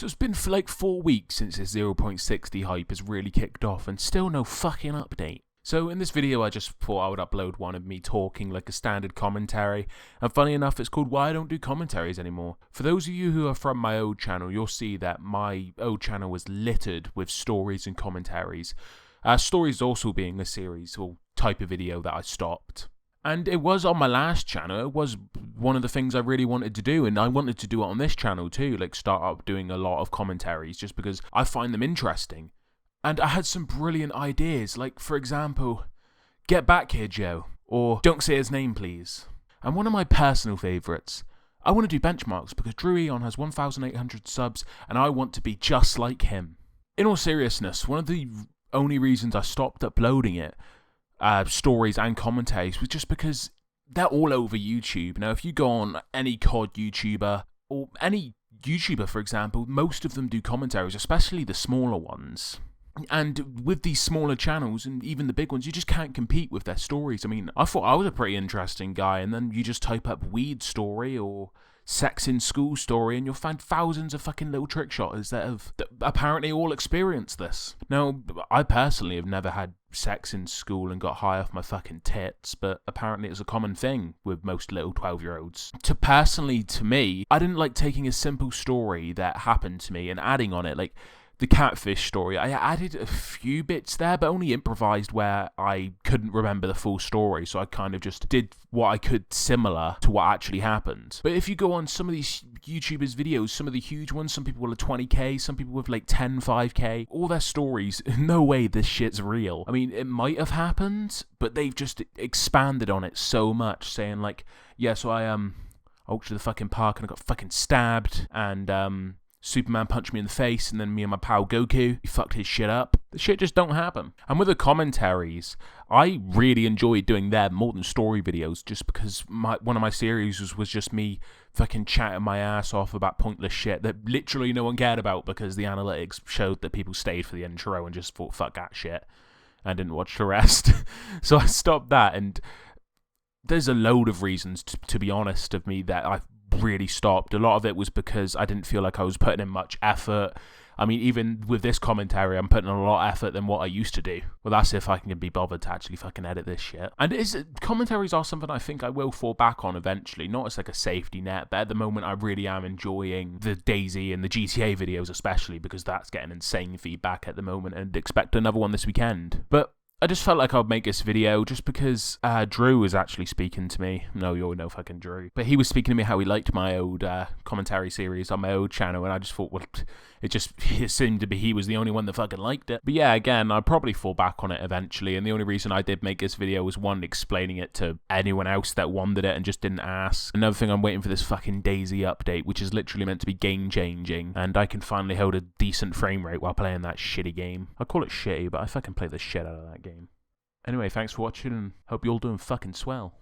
So it's been for like 4 weeks since this 0.60 hype has really kicked off and still no fucking update. So in this video I just thought I would upload one of me talking like a standard commentary, and funny enough it's called Why I Don't Do Commentaries Anymore. For those of you who are from my old channel, you'll see that my old channel was littered with stories and commentaries. Stories also being a series or type of video that I stopped. And it was on my last channel, it was one of the things I really wanted to do, and I wanted to do it on this channel too, like start up doing a lot of commentaries just because I find them interesting. And I had some brilliant ideas, like for example, Get Back Here Joe, or Don't Say His Name Please. And one of my personal favourites, I want to do benchmarks because Drew Eon has 1,800 subs and I want to be just like him. In all seriousness, one of the only reasons I stopped uploading it, stories and commentaries, was just because they're all over YouTube. Now, if you go on any COD YouTuber, or any YouTuber for example, most of them do commentaries, especially the smaller ones. And with these smaller channels, and even the big ones, you just can't compete with their stories. I mean, I thought I was a pretty interesting guy, and then you just type up weed story or sex in school story, and you'll find thousands of fucking little trick shotters that apparently all experienced this. Now, I personally have never had sex in school and got high off my fucking tits, but apparently it's a common thing with most little 12-year-olds. To me, I didn't like taking a simple story that happened to me and adding on it, like the catfish story. I added a few bits there, but only improvised where I couldn't remember the full story, so I kind of just did what I could similar to what actually happened. But if you go on some of these YouTubers' videos, some of the huge ones, some people with 20k, some people with like 5k, all their stories, no way this shit's real. I mean, it might have happened, but they've just expanded on it so much, saying like, yeah, so I walked to the fucking park and I got fucking stabbed, and Superman punched me in the face, and then me and my pal Goku, he fucked his shit up. The shit just don't happen. And with the commentaries, I really enjoyed doing them more than story videos, just because one of my series was just me fucking chatting my ass off about pointless shit that literally no one cared about because the analytics showed that people stayed for the intro and just thought, fuck that shit, and didn't watch the rest. So I stopped that, and there's a load of reasons, to be honest, of me that I've really stopped. A lot of it was because I didn't feel like I was putting in much effort. I mean, even with this commentary, I'm putting in a lot of effort than what I used to do. Well, that's if I can be bothered to actually fucking edit this shit. And commentaries are something I think I will fall back on eventually, not as like a safety net, but at the moment I really am enjoying the DayZ and the GTA videos especially, because that's getting insane feedback at the moment, and expect another one this weekend. But I just felt like I'd make this video just because Drew was actually speaking to me. No, you're no fucking Drew. But he was speaking to me how he liked my old commentary series on my old channel, and I just thought, well, it seemed to be he was the only one that fucking liked it. But yeah, again, I'd probably fall back on it eventually, and the only reason I did make this video was one, explaining it to anyone else that wanted it and just didn't ask. Another thing, I'm waiting for this fucking DayZ update, which is literally meant to be game-changing, and I can finally hold a decent frame rate while playing that shitty game. I call it shitty, but I fucking play the shit out of that game. Anyway, thanks for watching, and hope you're all doing fucking swell.